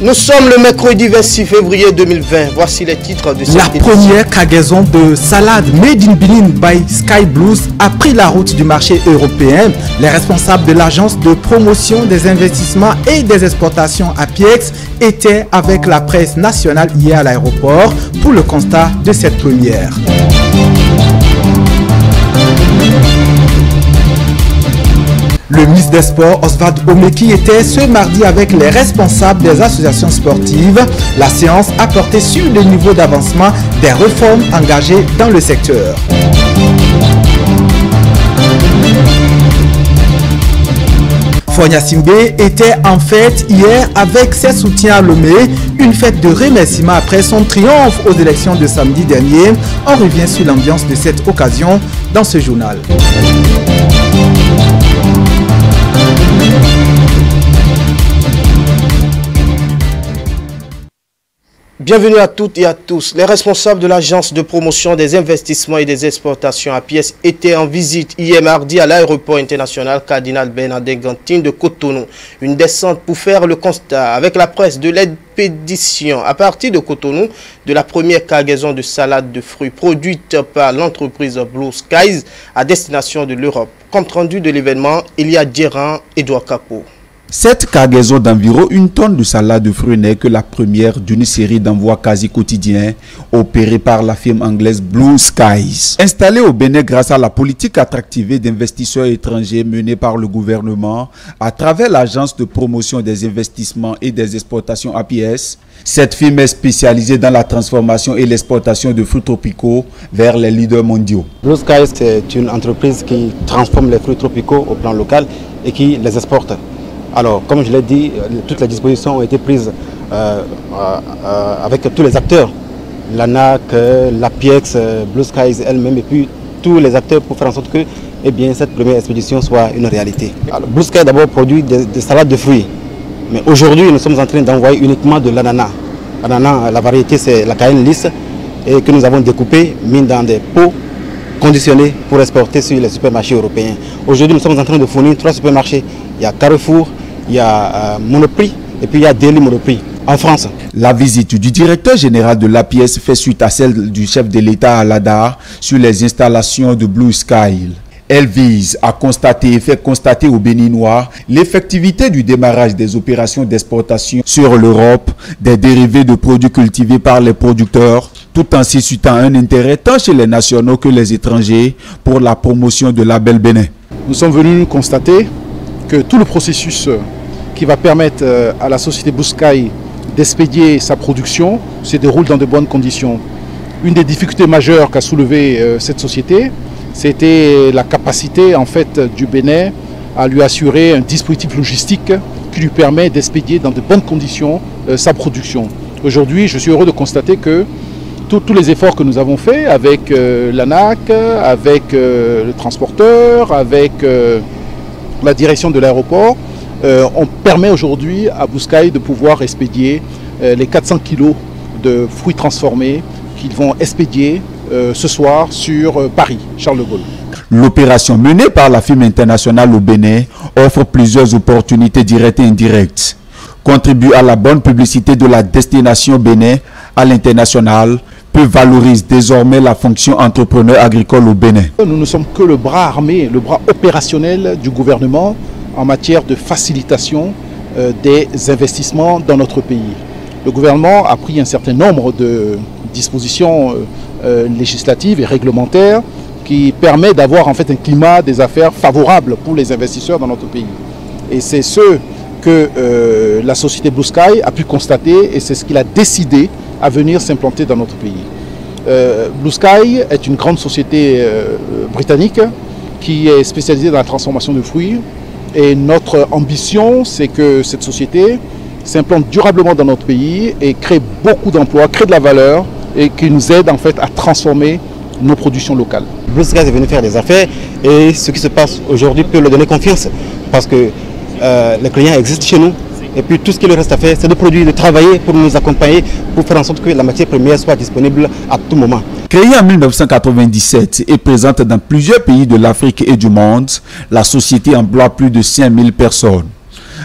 Nous sommes le mercredi 26 février 2020. Voici les titres de cette édition. La première cargaison de salade Made in Benin by Sky Blues a pris la route du marché européen. Les responsables de l'agence de promotion des investissements et des exportations APIEX étaient avec la presse nationale hier à l'aéroport pour le constat de cette première. Le ministre des Sports, Oswald Omeki, était ce mardi avec les responsables des associations sportives. La séance a porté sur le niveau d'avancement des réformes engagées dans le secteur. Fonia Simbe était en fête hier avec ses soutiens à Lomé, une fête de remerciement après son triomphe aux élections de samedi dernier. On revient sur l'ambiance de cette occasion dans ce journal. Bienvenue à toutes et à tous. Les responsables de l'agence de promotion des investissements et des exportations APIEX étaient en visite hier mardi à l'aéroport international Cardinal Bernardin-Gantine de Cotonou. Une descente pour faire le constat avec la presse de l'expédition à partir de Cotonou de la première cargaison de salade de fruits produite par l'entreprise Blue Skies à destination de l'Europe. Compte rendu de l'événement, Elia Djeran, Edouard Capo. Cette cargaison d'environ 1 tonne de salade de fruits n'est que la première d'une série d'envois quasi quotidiens opérés par la firme anglaise Blue Skies. Installée au Bénin grâce à la politique attractivée d'investisseurs étrangers menée par le gouvernement à travers l'agence de promotion des investissements et des exportations APS, cette firme est spécialisée dans la transformation et l'exportation de fruits tropicaux vers les leaders mondiaux. Blue Skies, c'est une entreprise qui transforme les fruits tropicaux au plan local et qui les exporte. Alors, comme je l'ai dit, toutes les dispositions ont été prises avec tous les acteurs, l'ANAC, l'APIEX, Blue Skies elle-même et puis tous les acteurs pour faire en sorte que cette première expédition soit une réalité. Alors, Blue Skies d'abord produit des salades de fruits, mais aujourd'hui nous sommes en train d'envoyer uniquement de l'ananas. L'ananas, la variété c'est la Cayenne lisse et que nous avons découpé, mis dans des pots conditionnés pour exporter sur les supermarchés européens. Aujourd'hui nous sommes en train de fournir 3 supermarchés. Il y a Carrefour, il y a Monoprix et puis il y a Deli Monoprix en France. La visite du directeur général de l'APS fait suite à celle du chef de l'État à Ladar sur les installations de Blue Sky. Elle vise à constater et faire constater aux Béninois l'effectivité du démarrage des opérations d'exportation sur l'Europe, des dérivés de produits cultivés par les producteurs, tout en suscitant un intérêt tant chez les nationaux que les étrangers pour la promotion de la belle Bénin. Nous sommes venus constater que tout le processus qui va permettre à la société Blue Sky d'expédier sa production se déroule dans de bonnes conditions. Une des difficultés majeures qu'a soulevé cette société, c'était la capacité en fait du Bénin à lui assurer un dispositif logistique qui lui permet d'expédier dans de bonnes conditions sa production. Aujourd'hui, je suis heureux de constater que tous les efforts que nous avons faits avec l'ANAC, avec le transporteur, avec la direction de l'aéroport, on permet aujourd'hui à Blue Sky de pouvoir expédier les 400 kilos de fruits transformés qu'ils vont expédier ce soir sur Paris, Charles de Gaulle. L'opération menée par la firme internationale au Bénin offre plusieurs opportunités directes et indirectes, contribue à la bonne publicité de la destination Bénin à l'international, peut valoriser désormais la fonction entrepreneur agricole au Bénin. Nous ne sommes que le bras armé, le bras opérationnel du gouvernement en matière de facilitation des investissements dans notre pays. Le gouvernement a pris un certain nombre de dispositions législatives et réglementaires qui permettent d'avoir en fait un climat des affaires favorable pour les investisseurs dans notre pays. Et c'est ce que la société Blue Sky a pu constater et c'est ce qu'il a décidé à venir s'implanter dans notre pays. Blue Sky est une grande société britannique qui est spécialisée dans la transformation de fruits et notre ambition c'est que cette société s'implante durablement dans notre pays et crée beaucoup d'emplois, crée de la valeur et qui nous aide en fait à transformer nos productions locales. Blue Sky est venu faire des affaires et ce qui se passe aujourd'hui peut leur donner confiance parce que les clients existent chez nous. Et puis tout ce qu'il reste à faire, c'est de produire, de travailler pour nous accompagner, pour faire en sorte que la matière première soit disponible à tout moment. Créée en 1997 et présente dans plusieurs pays de l'Afrique et du monde, la société emploie plus de 5000 personnes.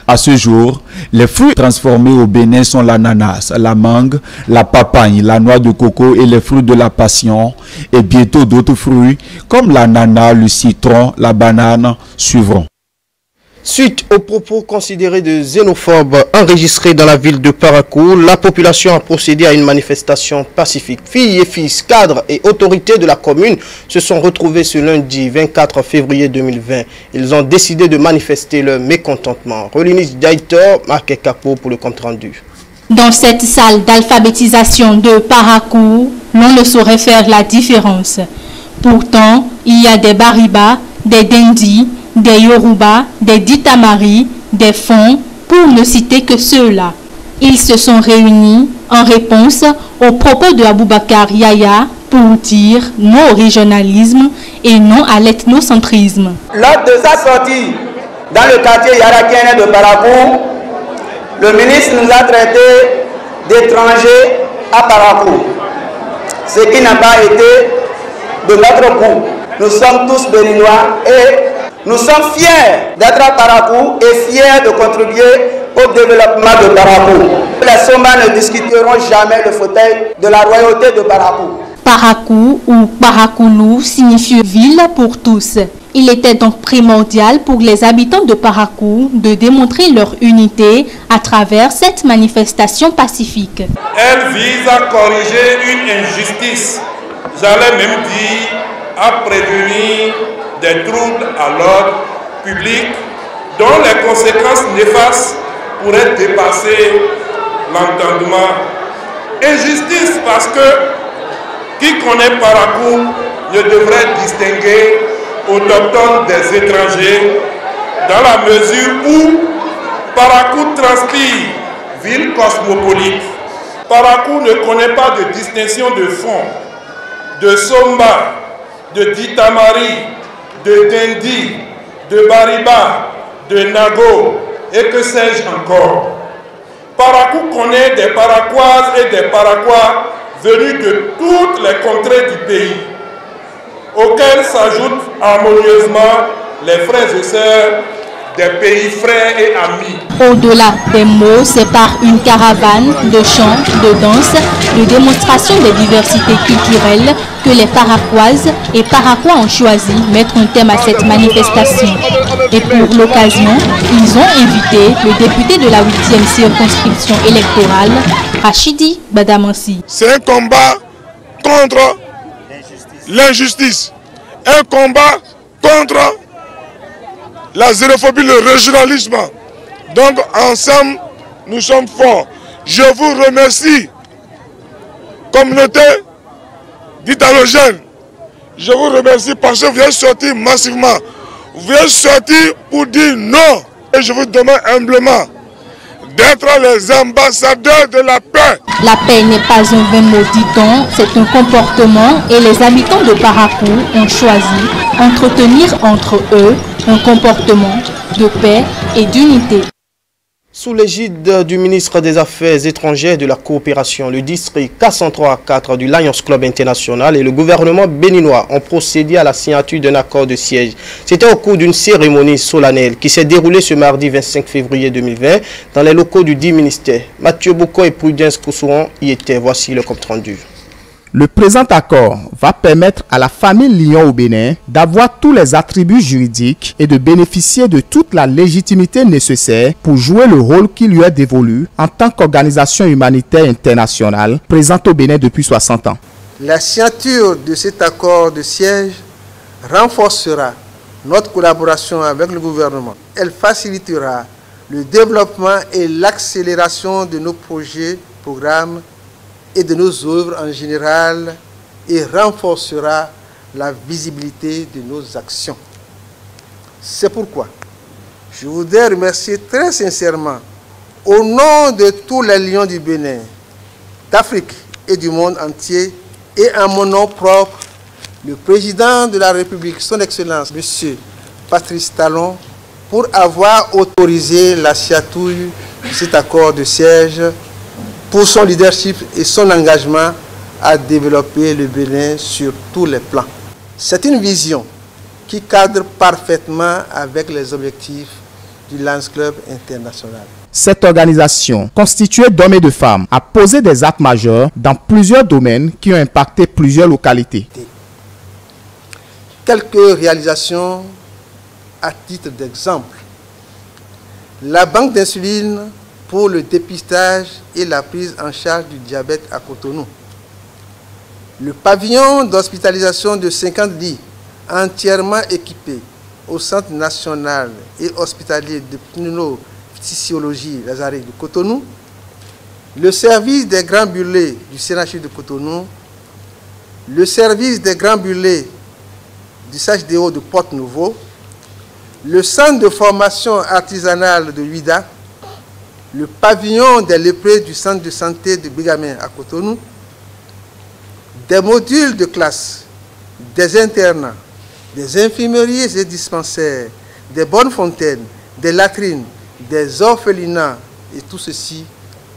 À ce jour, les fruits transformés au Bénin sont l'ananas, la mangue, la papaye, la noix de coco et les fruits de la passion. Et bientôt d'autres fruits comme l'ananas, le citron, la banane suivront. Suite aux propos considérés de xénophobes enregistrés dans la ville de Parakou, la population a procédé à une manifestation pacifique. Filles et fils, cadres et autorités de la commune se sont retrouvés ce lundi 24 février 2020. Ils ont décidé de manifester leur mécontentement. Relinis Daïtor, Marc Capo pour le compte-rendu. Dans cette salle d'alphabétisation de Parakou, l'on ne saurait faire la différence. Pourtant, il y a des Bariba, des Dendi, des Yoruba, des Ditamari, des Fon, pour ne citer que ceux-là. Ils se sont réunis en réponse aux propos de Aboubakar Yaya pour dire non au régionalisme et non à l'ethnocentrisme. Lors de sa sortie dans le quartier Yarakien de Parakou, le ministre nous a traités d'étrangers à Parakou, ce qui n'a pas été de notre goût. Nous sommes tous béninois et nous sommes fiers d'être à Parakou et fiers de contribuer au développement de Parakou. Les Somba ne discuteront jamais le fauteuil de la royauté de Parakou. Parakou ou Parakoulou signifie ville pour tous. Il était donc primordial pour les habitants de Parakou de démontrer leur unité à travers cette manifestation pacifique. Elle vise à corriger une injustice, j'allais même dire à prévenir des troubles à l'ordre public dont les conséquences néfastes pourraient dépasser l'entendement. Injustice parce que qui connaît Parakou ne devrait distinguer autochtones des étrangers dans la mesure où Parakou transpire ville cosmopolite. Parakou ne connaît pas de distinction de fond, de Somba, de Ditamari, de Dendi, de Bariba, de Nago et que sais-je encore. Parakou connaît des Paraquoises et des Paraquois venus de toutes les contrées du pays, auxquels s'ajoutent harmonieusement les frères et sœurs des pays frères et amis. Au-delà des mots, c'est par une caravane de chants, de danses, de démonstrations des diversités culturelles que les Paraquoises et Paraquois ont choisi mettre un thème à cette manifestation. Et pour l'occasion, ils ont invité le député de la 8e circonscription électorale, Rachidi Badamansi. C'est un combat contre l'injustice, un combat contre la xénophobie, le régionalisme. Donc ensemble, nous sommes forts. Je vous remercie, communauté d'Italogènes. Je vous remercie parce que vous êtes sortis massivement. Vous êtes sortis pour dire non. Et je vous demande humblement d'être les ambassadeurs de la paix. La paix n'est pas un vain mot, dit-on, c'est un comportement et les habitants de Parakou ont choisi d'entretenir entre eux un comportement de paix et d'unité. Sous l'égide du ministre des Affaires étrangères et de la coopération, le district 403-4 du Lions Club International et le gouvernement béninois ont procédé à la signature d'un accord de siège. C'était au cours d'une cérémonie solennelle qui s'est déroulée ce mardi 25 février 2020 dans les locaux du dit ministère. Mathieu Bouko et Prudence Koussouan y étaient. Voici le compte rendu. Le présent accord va permettre à la famille Lion au Bénin d'avoir tous les attributs juridiques et de bénéficier de toute la légitimité nécessaire pour jouer le rôle qui lui est dévolu en tant qu'organisation humanitaire internationale présente au Bénin depuis 60 ans. La signature de cet accord de siège renforcera notre collaboration avec le gouvernement. Elle facilitera le développement et l'accélération de nos projets, programmes et de nos œuvres en général et renforcera la visibilité de nos actions. C'est pourquoi je voudrais remercier très sincèrement, au nom de tous les lions du Bénin, d'Afrique et du monde entier, et en mon nom propre, le président de la République, son Excellence, M. Patrice Talon, pour avoir autorisé la signature de cet accord de siège pour son leadership et son engagement à développer le Bénin sur tous les plans. C'est une vision qui cadre parfaitement avec les objectifs du Lions Club international. Cette organisation, constituée d'hommes et de femmes, a posé des actes majeurs dans plusieurs domaines qui ont impacté plusieurs localités. Quelques réalisations à titre d'exemple. La banque d'insuline pour le dépistage et la prise en charge du diabète à Cotonou. Le pavillon d'hospitalisation de 50 lits entièrement équipé au Centre national et hospitalier de pneumophysiologie Lazaret de Cotonou. Le service des grands brûlés du CNHU de Cotonou. Le service des grands brûlés du CHDO de Porte-Nouveau. Le centre de formation artisanale de Huida, le pavillon des lépreux du centre de santé de Bigamé à Cotonou, des modules de classe, des internats, des infirmeries et dispensaires, des bonnes fontaines, des latrines, des orphelinats, et tout ceci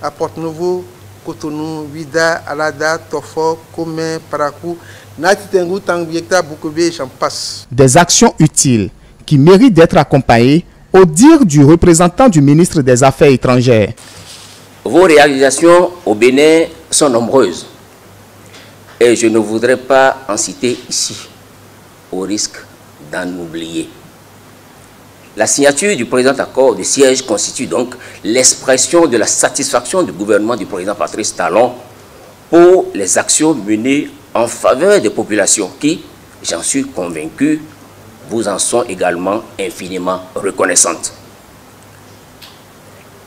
à Porte-Nouveau, Cotonou, Huida, Alada, Tofor, Comé, Parakou, Natitengu, Tanguiekta, Boukoubé et j'en passe. Des actions utiles qui méritent d'être accompagnées au dire du représentant du ministre des Affaires étrangères. Vos réalisations au Bénin sont nombreuses et je ne voudrais pas en citer ici, au risque d'en oublier. La signature du présent accord de siège constitue donc l'expression de la satisfaction du gouvernement du président Patrice Talon pour les actions menées en faveur des populations qui, j'en suis convaincu, vous en sont également infiniment reconnaissantes.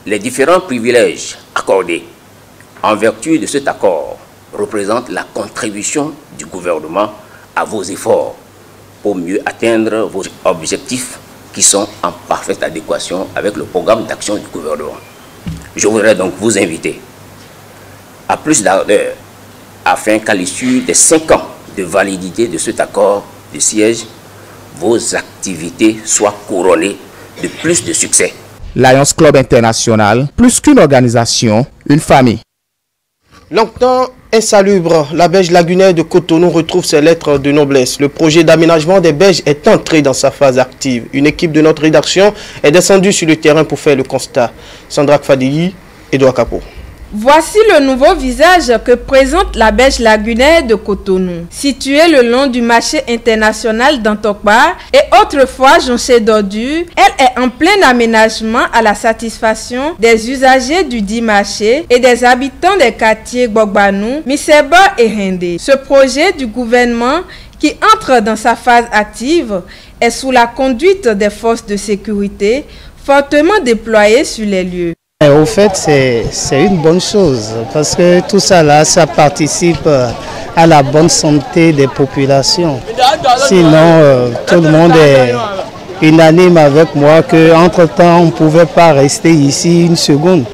Les différents privilèges accordés en vertu de cet accord représentent la contribution du gouvernement à vos efforts pour mieux atteindre vos objectifs qui sont en parfaite adéquation avec le programme d'action du gouvernement. Je voudrais donc vous inviter à plus d'ardeur afin qu'à l'issue des 5 ans de validité de cet accord de siège, vos activités soient couronnées de plus de succès. Lions Club International, plus qu'une organisation, une famille. Longtemps insalubre, la berge lagunaire de Cotonou retrouve ses lettres de noblesse. Le projet d'aménagement des berges est entré dans sa phase active. Une équipe de notre rédaction est descendue sur le terrain pour faire le constat. Sandra Kfadili, Edouard Capo. Voici le nouveau visage que présente la berge lagunaire de Cotonou. Située le long du marché international d'Antokba et autrefois jonchée d'ordures, elle est en plein aménagement à la satisfaction des usagers du dit marché et des habitants des quartiers Gbogbanou, Miseba et Hende. Ce projet du gouvernement qui entre dans sa phase active est sous la conduite des forces de sécurité fortement déployées sur les lieux. Au fait, c'est une bonne chose parce que tout ça là, ça participe à la bonne santé des populations. Sinon, tout le monde est unanime avec moi qu'entre-temps, on ne pouvait pas rester ici une seconde.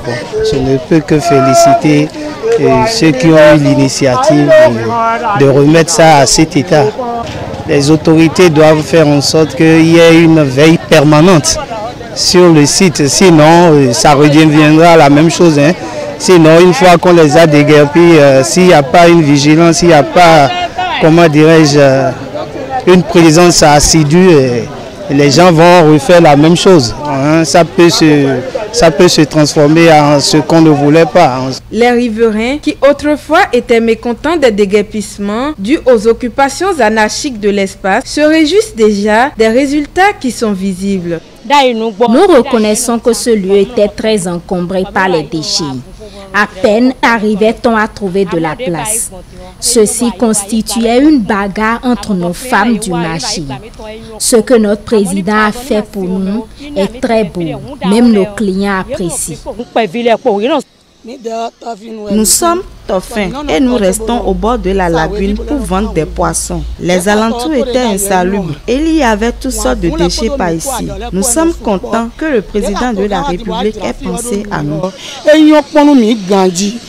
Je ne peux que féliciter ceux qui ont eu l'initiative de remettre ça à cet état. Les autorités doivent faire en sorte qu'il y ait une veille permanente sur le site, sinon ça redeviendra la même chose. Sinon, une fois qu'on les a déguerpis, s'il n'y a pas une vigilance, s'il n'y a pas, comment dirais-je, une présence assidue, les gens vont refaire la même chose. Ça peut se transformer en ce qu'on ne voulait pas. Les riverains, qui autrefois étaient mécontents des déguerpissements dus aux occupations anarchiques de l'espace, se réjouissent déjà des résultats qui sont visibles. Nous reconnaissons que ce lieu était très encombré par les déchets. À peine arrivait-on à trouver de la place. Ceci constituait une bagarre entre nos femmes du marché. Ce que notre président a fait pour nous est très beau. Même nos clients apprécient. Nous sommes Toffin et nous restons au bord de la lagune pour vendre des poissons. Les alentours étaient insalubres et il y avait toutes sortes de déchets par ici. Nous sommes contents que le président de la République ait pensé à nous.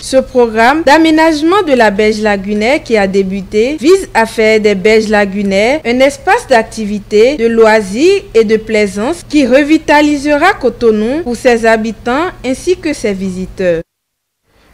Ce programme d'aménagement de la berge lagunaire qui a débuté vise à faire des berges lagunaires un espace d'activité, de loisirs et de plaisance qui revitalisera Cotonou pour ses habitants ainsi que ses visiteurs.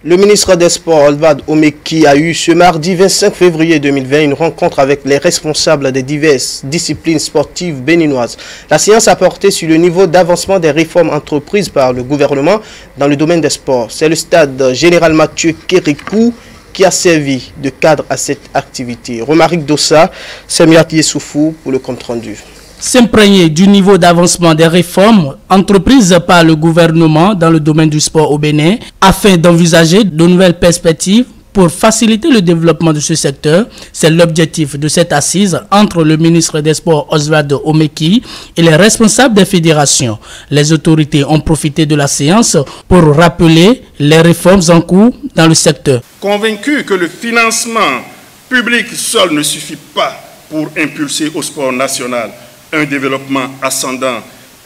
Le ministre des Sports, Oswald Omeki, a eu ce mardi 25 février 2020 une rencontre avec les responsables des diverses disciplines sportives béninoises. La séance a porté sur le niveau d'avancement des réformes entreprises par le gouvernement dans le domaine des sports. C'est le stade Général Mathieu Kérékou qui a servi de cadre à cette activité. Romaric Dossa, Semiat Yessoufou pour le compte rendu. S'imprégner du niveau d'avancement des réformes entreprises par le gouvernement dans le domaine du sport au Bénin afin d'envisager de nouvelles perspectives pour faciliter le développement de ce secteur. C'est l'objectif de cette assise entre le ministre des Sports Oswald Omeki et les responsables des fédérations. Les autorités ont profité de la séance pour rappeler les réformes en cours dans le secteur. Convaincu que le financement public seul ne suffit pas pour impulser au sport national un développement ascendant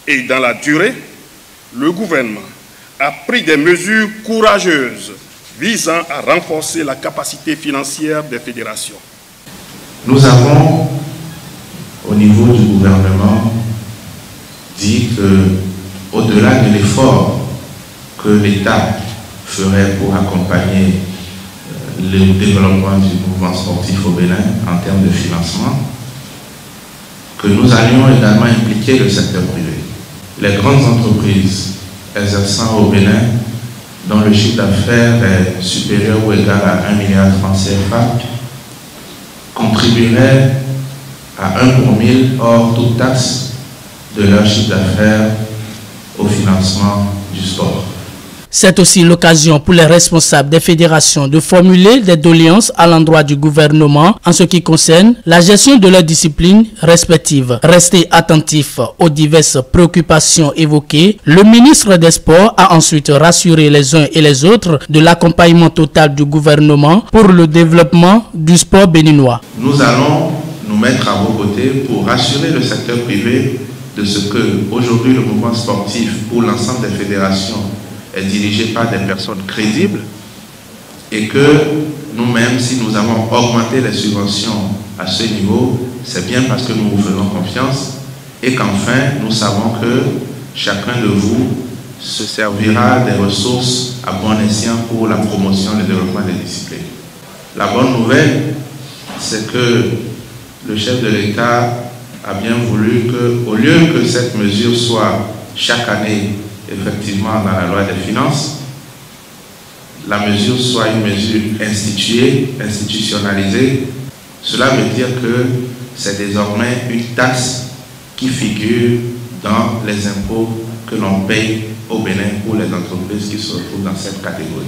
et dans la durée, le gouvernement a pris des mesures courageuses visant à renforcer la capacité financière des fédérations. Nous avons, au niveau du gouvernement, dit que, au-delà de l'effort que l'État ferait pour accompagner le développement du mouvement sportif au Bénin en termes de financement, que nous allions également impliquer le secteur privé. Les grandes entreprises exerçant au Bénin, dont le chiffre d'affaires est supérieur ou égal à 1 milliard de francs CFA, contribueraient à 1 pour 1000 hors toute taxe de leur chiffre d'affaires au financement du sport. C'est aussi l'occasion pour les responsables des fédérations de formuler des doléances à l'endroit du gouvernement en ce qui concerne la gestion de leurs disciplines respectives. Restez attentifs aux diverses préoccupations évoquées. Le ministre des Sports a ensuite rassuré les uns et les autres de l'accompagnement total du gouvernement pour le développement du sport béninois. Nous allons nous mettre à vos côtés pour rassurer le secteur privé de ce que aujourd'hui le mouvement sportif pour l'ensemble des fédérations est dirigé par des personnes crédibles et que nous-mêmes, si nous avons augmenté les subventions à ce niveau, c'est bien parce que nous vous faisons confiance et qu'enfin, nous savons que chacun de vous se servira des ressources à bon escient pour la promotion et le développement des disciplines. La bonne nouvelle, c'est que le chef de l'État a bien voulu que, au lieu que cette mesure soit chaque année effectivement dans la loi des finances, la mesure soit une mesure instituée, institutionnalisée. Cela veut dire que c'est désormais une taxe qui figure dans les impôts que l'on paye au Bénin pour les entreprises qui se retrouvent dans cette catégorie.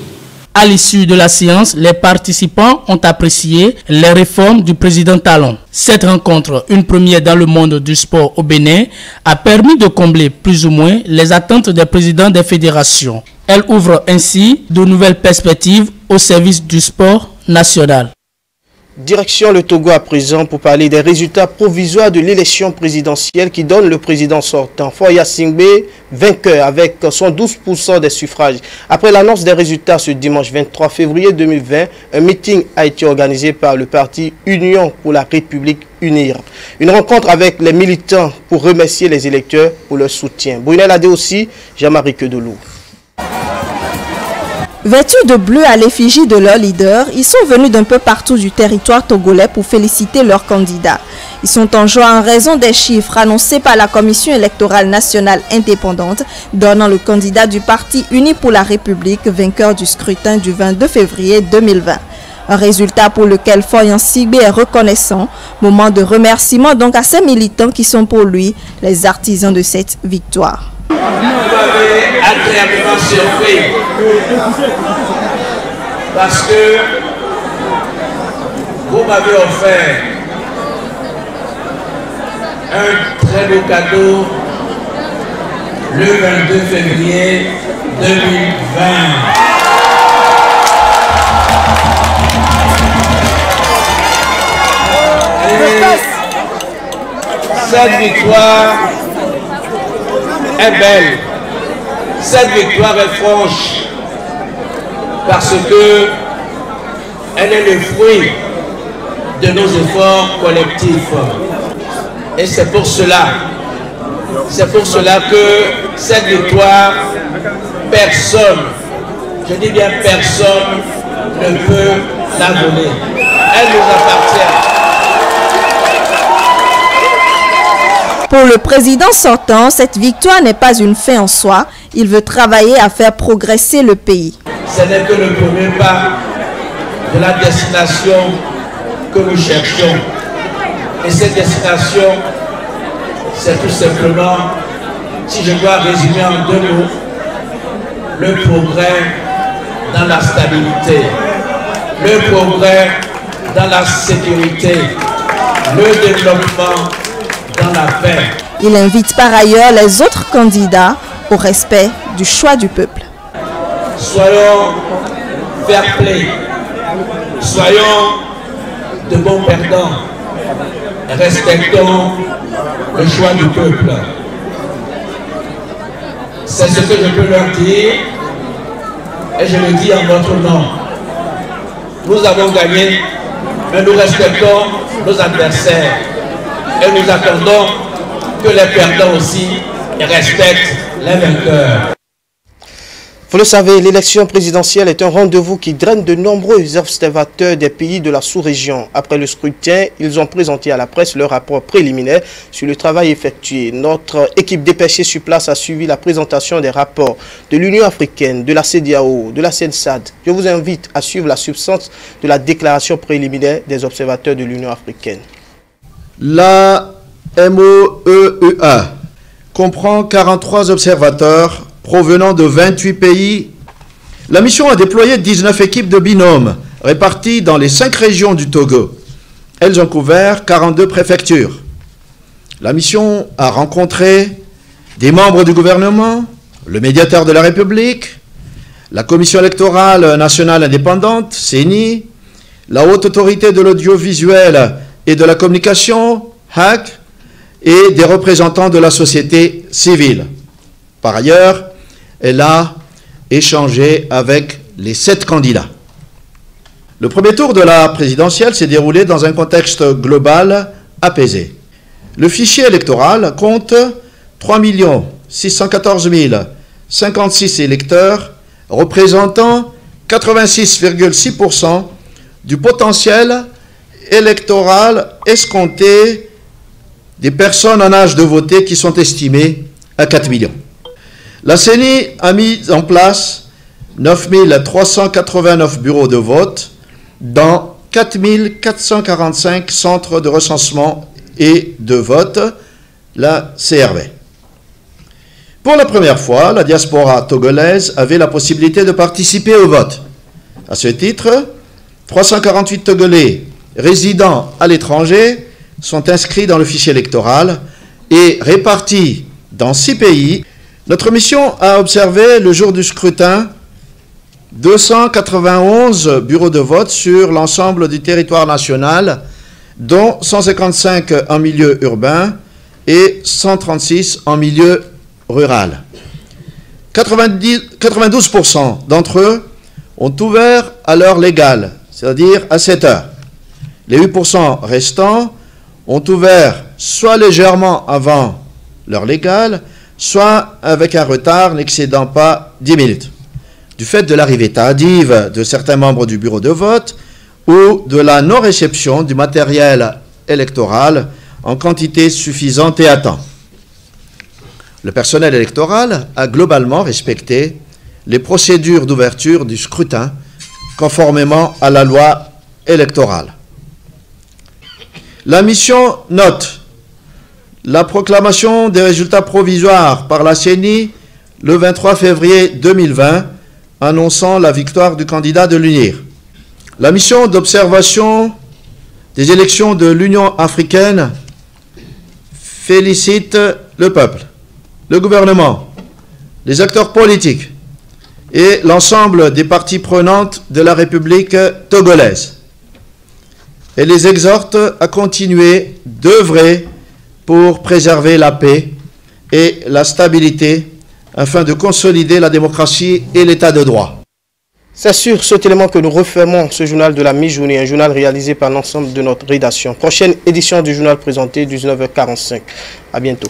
À l'issue de la séance, les participants ont apprécié les réformes du président Talon. Cette rencontre, une première dans le monde du sport au Bénin, a permis de combler plus ou moins les attentes des présidents des fédérations. Elle ouvre ainsi de nouvelles perspectives au service du sport national. Direction le Togo à présent pour parler des résultats provisoires de l'élection présidentielle qui donne le président sortant, Foya Singbe, vainqueur avec 112% des suffrages. Après l'annonce des résultats ce dimanche 23 février 2020, un meeting a été organisé par le parti Union pour la République Unir. Une rencontre avec les militants pour remercier les électeurs pour leur soutien. Brunel Adé aussi, Jean-Marie Kedelou. Vêtus de bleu à l'effigie de leur leader, ils sont venus d'un peu partout du territoire togolais pour féliciter leurs candidats. Ils sont en joie en raison des chiffres annoncés par la Commission électorale nationale indépendante, donnant le candidat du parti Uni pour la République vainqueur du scrutin du 22 février 2020. Un résultat pour lequel Foya Singbe est reconnaissant. Moment de remerciement donc à ces militants qui sont pour lui les artisans de cette victoire. Vous m'avez agréablement surpris parce que vous m'avez offert un très beau cadeau le 22 février 2020. Et cette victoire est belle, cette victoire est franche parce que elle est le fruit de nos efforts collectifs. Et c'est pour cela que cette victoire, personne Je dis bien personne ne peut la voler. Elle nous appartient. Pour le président sortant, cette victoire n'est pas une fin en soi. Il veut travailler à faire progresser le pays. Ce n'est que le premier pas de la destination que nous cherchons. Et cette destination, c'est tout simplement, si je dois résumer en 2 mots, le progrès dans la stabilité, le progrès dans la sécurité, le développement dans la paix. Il invite par ailleurs les autres candidats au respect du choix du peuple. Soyons fair play, soyons de bons perdants, respectons le choix du peuple. C'est ce que je peux leur dire et je le dis en votre nom. Nous avons gagné, mais nous respectons nos adversaires et nous attendons que les perdants aussi respectent les vainqueurs. Vous le savez, l'élection présidentielle est un rendez-vous qui draine de nombreux observateurs des pays de la sous-région. Après le scrutin, ils ont présenté à la presse leur rapport préliminaire sur le travail effectué. Notre équipe dépêchée sur place a suivi la présentation des rapports de l'Union africaine, de la CEDEAO, de la CENSAD. Je vous invite à suivre la substance de la déclaration préliminaire des observateurs de l'Union africaine. La MOEEA comprend 43 observateurs provenant de 28 pays. La mission a déployé 19 équipes de binômes réparties dans les 5 régions du Togo. Elles ont couvert 42 préfectures. La mission a rencontré des membres du gouvernement, le médiateur de la République, la Commission électorale nationale indépendante, CENI, la Haute Autorité de l'audiovisuel et de la communication, HAC, et des représentants de la société civile. Par ailleurs, elle a échangé avec les 7 candidats. Le premier tour de la présidentielle s'est déroulé dans un contexte global apaisé. Le fichier électoral compte 3 614 056 électeurs, représentant 86,6% du potentiel électoral escompté des personnes en âge de voter qui sont estimées à 4 millions. La CENI a mis en place 9 389 bureaux de vote dans 4 445 centres de recensement et de vote, la CRV. Pour la première fois, la diaspora togolaise avait la possibilité de participer au vote. À ce titre, 348 Togolais résidant à l'étranger sont inscrits dans le fichier électoral et répartis dans 6 pays. Notre mission a observé le jour du scrutin 291 bureaux de vote sur l'ensemble du territoire national, dont 155 en milieu urbain et 136 en milieu rural. 92% d'entre eux ont ouvert à l'heure légale, c'est-à-dire à 7 heures. Les 8% restants ont ouvert soit légèrement avant l'heure légale, soit avec un retard n'excédant pas 10 minutes, du fait de l'arrivée tardive de certains membres du bureau de vote ou de la non-réception du matériel électoral en quantité suffisante et à temps. Le personnel électoral a globalement respecté les procédures d'ouverture du scrutin conformément à la loi électorale. La mission note la proclamation des résultats provisoires par la CENI le 23 février 2020, annonçant la victoire du candidat de l'UNIR. La mission d'observation des élections de l'Union africaine félicite le peuple, le gouvernement, les acteurs politiques et l'ensemble des parties prenantes de la République togolaise. Elle les exhorte à continuer d'œuvrer pour préserver la paix et la stabilité afin de consolider la démocratie et l'état de droit. C'est sur cet élément que nous refermons ce journal de la mi-journée, un journal réalisé par l'ensemble de notre rédaction. Prochaine édition du journal présenté, 19h45. À bientôt.